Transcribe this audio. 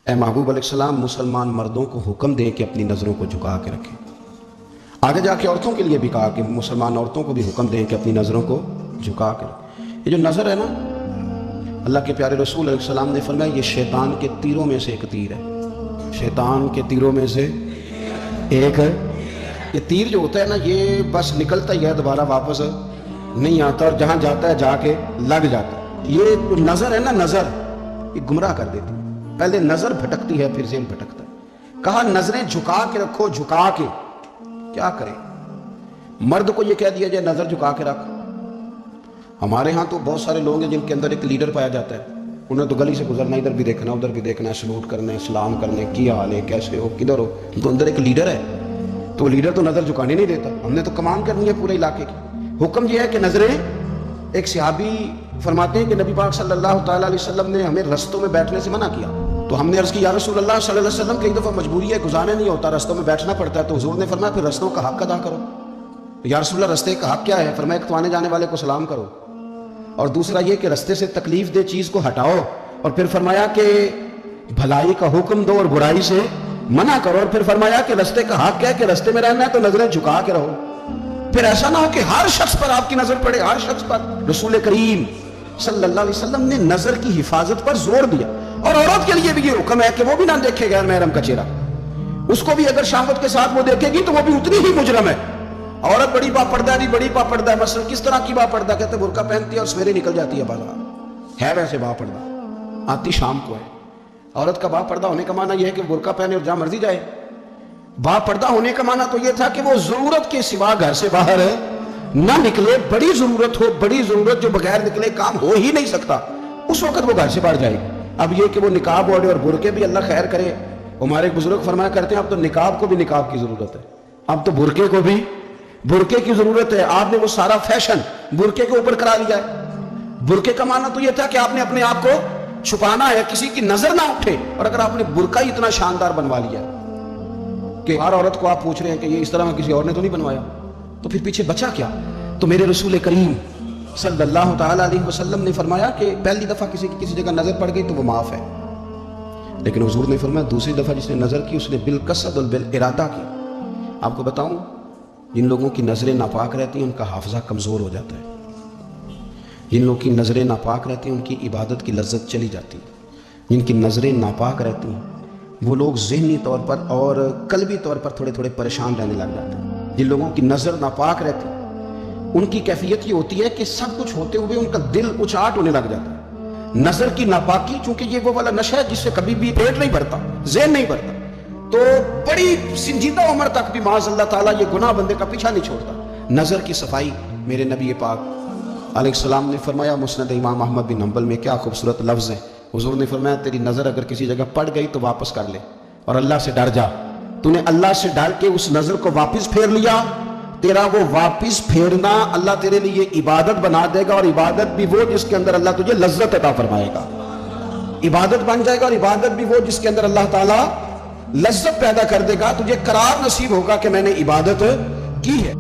اے محبوب علیہ السلام مسلمان مردوں کو حکم دیں کہ اپنی نظروں کو جھکا کے رکھیں۔ آگے جا کے عورتوں کے لیے بھی کہا کہ مسلمان عورتوں کو بھی حکم دیں کہ اپنی نظروں کو جھکا کے رکھیں۔ یہ جو نظر ہے نا، اللہ کے پیارے رسول علیہ السلام نے فرمایا یہ شیطان کے تیروں میں سے ایک تیر ہے۔ شیطان کے تیروں میں سے ایک ہے۔ یہ تیر جو ہوتا ہے نا، یہ بس نکلتا ہی ہے، دوبارہ واپس نہیں آتا، اور جہاں جاتا ہے جا کے لگ جاتا ہے۔ یہ جو نظر ہے نا، نظر یہ گمراہ کر دیتی ہے۔ پہلے نظر بھٹکتی ہے، پھر ذہن بھٹکتا ہے۔ کہا نظریں جھکا کے رکھو، جھکا کے۔ کیا کریں؟ مرد کو یہ کہہ دیا جائے نظر جھکا کے رکھ۔ ہمارے ہاں تو بہت سارے لوگ ہیں جن کے اندر ایک لیڈر پایا جاتا ہے، انہیں تو گلی سے گزرنا، ادھر بھی دیکھنا ادھر بھی دیکھنا، سلوٹ کرنے، سلام کرنے، کیا حال ہے، کیسے ہو، کدھر ہو، تو اندر ایک لیڈر ہے، تو وہ لیڈر تو نظر جھکانے نہیں دیتا۔ ہم نے تو کمان کرنی ہے پورے علاقے کی۔ حکم یہ ہے کہ نظریں، ایک صحابی فرماتے ہیں کہ نبی پاک صلی اللہ تعالیٰ علیہ وسلم نے ہمیں رستوں میں بیٹھنے سے منع کیا، تو ہم نے عرض کی یا رسول اللہ صلی اللہ علیہ وسلم کئی دفعہ مجبوری ہے، گزارا نہیں ہوتا، رستوں میں بیٹھنا پڑتا ہے، تو حضور نے فرمایا پھر رستوں کا حق ادا کرو۔ یا رسول اللہ رستے کا حق کیا ہے؟ فرمایا ایک تو آنے جانے والے کو سلام کرو، اور دوسرا یہ کہ رستے سے تکلیف دہ چیز کو ہٹاؤ، اور پھر فرمایا کہ بھلائی کا حکم دو اور برائی سے منع کرو، اور پھر فرمایا کہ رستے کا حق ہے کہ رستے میں رہنا ہے تو نظریں جھکا کے رہو۔ پھر ایسا نہ ہو کہ ہر شخص پر آپ کی نظر پڑے، ہر شخص پر۔ رسول کریم صلی اللہ علیہ وسلم نے نظر کی حفاظت پر زور دیا، اور عورت کے لیے بھی یہ حکم ہے کہ وہ بھی نہ دیکھے غیر محرم کا چہرہ۔ اس کو بھی اگر شہوت کے ساتھ وہ دیکھے گی تو وہ بھی اتنی ہی مجرم ہے۔ عورت بڑی با پردہ ہے، بڑی با پردہ ہے، مثلا کس طرح کی با پردہ؟ کہتے ہیں برقع پہنتی ہے اور سویرے نکل جاتی ہے بازار، ہے ویسے با پردہ، آتی شام کو ہے۔ عورت کا با پردہ ہونے کا معنی یہ ہے کہ برقع پہنے اور جہاں مرضی جائے۔ با پردہ ہونے کا معنی تو یہ تھا کہ وہ ضرورت کے سوا گھر سے باہر نہ نکلے، بڑی ضرورت ہو، بڑی ضرورت جو بغیر نکلے کام ہو ہی نہیں سکتا، اس وقت وہ گھر سے باہر جائے گی۔ اب یہ کہ وہ نقاب اوڑھے اور برقعے بھی اللہ خیر کرے، ہمارے بزرگ فرمایا کرتے ہیں اب تو نقاب کو بھی نقاب کی ضرورت ہے، اب تو برقعے کو بھی برقعے کی ضرورت ہے۔ آپ نے وہ سارا فیشن برقعے کے اوپر کرا لیا ہے۔ برقعے کا معنی تو یہ تھا کہ آپ نے اپنے آپ کو چھپانا ہے، کسی کی نظر نہ اٹھے، اور اگر آپ نے برقع ہی اتنا شاندار بنوا لیا کہ ہر عورت کو آپ پوچھ رہے ہیں کہ یہ اس طرح کسی اور نے تو نہیں بنوایا، تو پھر پیچھے بچا کیا؟ تو میرے رسول کریم صلی اللہ تعالیٰ علیہ وسلم نے فرمایا کہ پہلی دفعہ کسی کی کسی جگہ نظر پڑ گئی تو وہ معاف ہے، لیکن حضور نے فرمایا دوسری دفعہ جس نے نظر کی اس نے بالقصد اور بالارادہ کی۔ آپ کو بتاؤں، جن لوگوں کی نظریں ناپاک رہتی ہیں ان کا حافظہ کمزور ہو جاتا ہے، جن لوگوں کی نظریں ناپاک رہتی ہیں ان کی عبادت کی لذت چلی جاتی ہے، جن کی نظریں ناپاک رہتی ہیں وہ لوگ ذہنی طور پر اور قلبی طور پر تھوڑے تھوڑے پریشان رہنے لگ جاتے ہیں۔ جن لوگوں کی نظر ناپاک رہتی ہے ان کی کیفیت یہ ہوتی ہے کہ سب کچھ ہوتے ہوئے ان کا دل اچاٹ ہونے لگ جاتا ہے۔ نظر کی ناپاکی، چونکہ یہ وہ والا نشہ ہے جس سے کبھی بھی پیٹ نہیں بھرتا، ذہن نہیں بھرتا، تو بڑی سنجیدہ عمر تک بھی معاذ اللہ تعالیٰ یہ گناہ بندے کا پیچھا نہیں چھوڑتا۔ نظر کی صفائی، میرے نبی پاک علیہ السلام نے فرمایا، مسند امام احمد بن حنبل میں کیا خوبصورت لفظ ہے، حضور نے فرمایا تیری نظر اگر کسی جگہ پڑ گئی تو واپس کر لے اور اللہ سے ڈر جا۔ تو نے اللہ سے ڈر کے اس نظر کو واپس پھیر لیا، تیرا وہ واپس پھیرنا اللہ تیرے لیے عبادت بنا دے گا، اور عبادت بھی وہ جس کے اندر اللہ تجھے لذت عطا فرمائے گا۔ عبادت بن جائے گا، اور عبادت بھی وہ جس کے اندر اللہ تعالیٰ لذت پیدا کر دے گا، تجھے قرار نصیب ہوگا کہ میں نے عبادت کی ہے۔